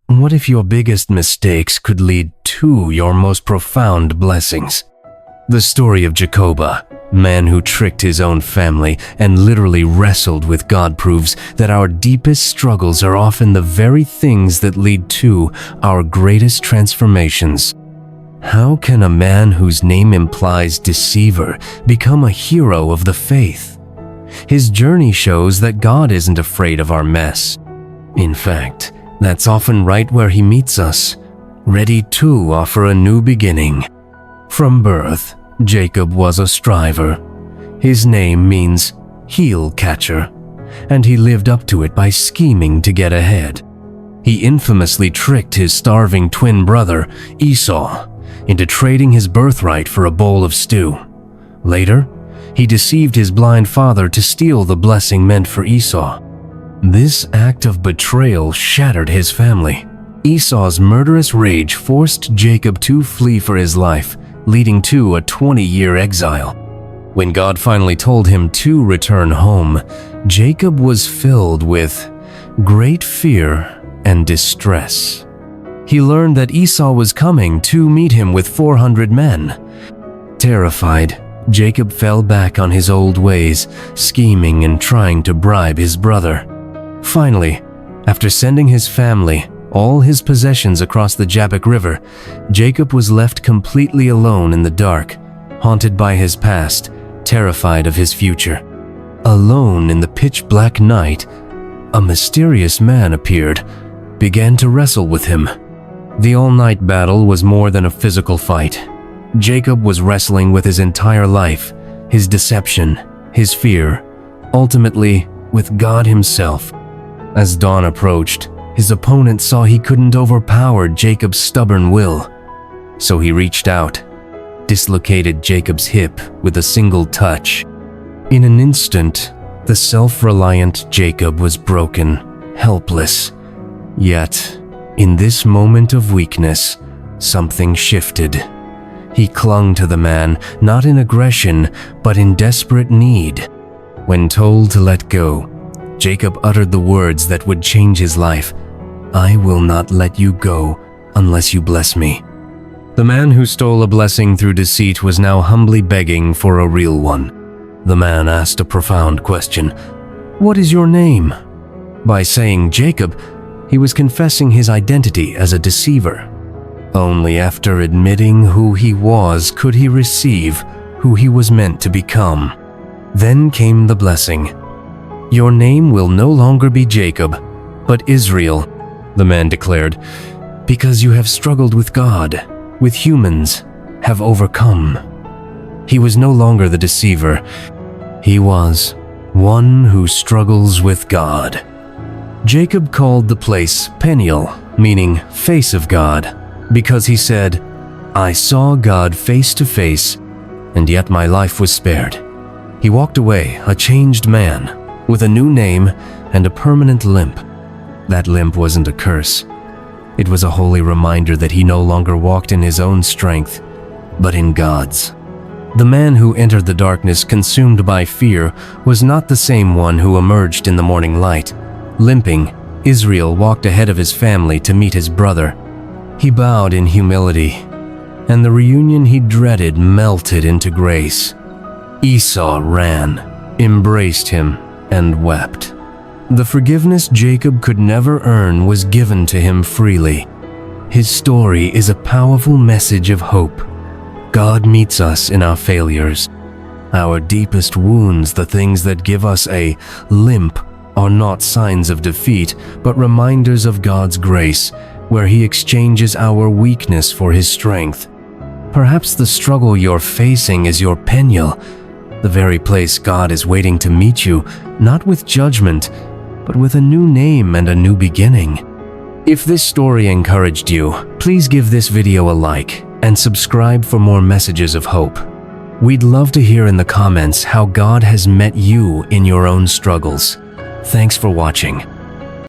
What if your biggest mistakes could lead to your most profound blessings? The story of Jacob, man who tricked his own family and literally wrestled with God, proves that our deepest struggles are often the very things that lead to our greatest transformations. How can a man whose name implies deceiver become a hero of the faith? His journey shows that God isn't afraid of our mess. In fact, that's often right where he meets us, ready to offer a new beginning. From birth, Jacob was a striver. His name means heel catcher, and he lived up to it by scheming to get ahead. He infamously tricked his starving twin brother, Esau, into trading his birthright for a bowl of stew. Later, he deceived his blind father to steal the blessing meant for Esau. This act of betrayal shattered his family. Esau's murderous rage forced Jacob to flee for his life, leading to a 20-year exile. When God finally told him to return home, Jacob was filled with great fear and distress. He learned that Esau was coming to meet him with 400 men. Terrified, Jacob fell back on his old ways, scheming and trying to bribe his brother. Finally, after sending his family, all his possessions across the Jabbok River, Jacob was left completely alone in the dark, haunted by his past, terrified of his future. Alone in the pitch-black night, a mysterious man appeared, began to wrestle with him. The all-night battle was more than a physical fight. Jacob was wrestling with his entire life, his deception, his fear, ultimately with God himself. As dawn approached, his opponent saw he couldn't overpower Jacob's stubborn will. So he reached out, dislocated Jacob's hip with a single touch. In an instant, the self-reliant Jacob was broken, helpless. Yet, in this moment of weakness, something shifted. He clung to the man, not in aggression, but in desperate need. When told to let go, Jacob uttered the words that would change his life. "I will not let you go unless you bless me." The man who stole a blessing through deceit was now humbly begging for a real one. The man asked a profound question. "What is your name?" By saying Jacob, he was confessing his identity as a deceiver. Only after admitting who he was could he receive who he was meant to become. Then came the blessing. "Your name will no longer be Jacob, but Israel," the man declared, "because you have struggled with God, with humans, have overcome." He was no longer the deceiver. He was one who struggles with God. Jacob called the place Peniel, meaning face of God, because he said, "I saw God face to face, and yet my life was spared." He walked away a changed man, with a new name and a permanent limp. That limp wasn't a curse. It was a holy reminder that he no longer walked in his own strength, but in God's. The man who entered the darkness consumed by fear was not the same one who emerged in the morning light. Limping, Israel walked ahead of his family to meet his brother. He bowed in humility, and the reunion he dreaded melted into grace. Esau ran, embraced him, and wept. The forgiveness Jacob could never earn was given to him freely. His story is a powerful message of hope. God meets us in our failures. Our deepest wounds, the things that give us a limp, are not signs of defeat, but reminders of God's grace, where He exchanges our weakness for His strength. Perhaps the struggle you're facing is your Peniel, the very place God is waiting to meet you, not with judgment, but with a new name and a new beginning. If this story encouraged you, please give this video a like and subscribe for more messages of hope. We'd love to hear in the comments how God has met you in your own struggles. Thanks for watching.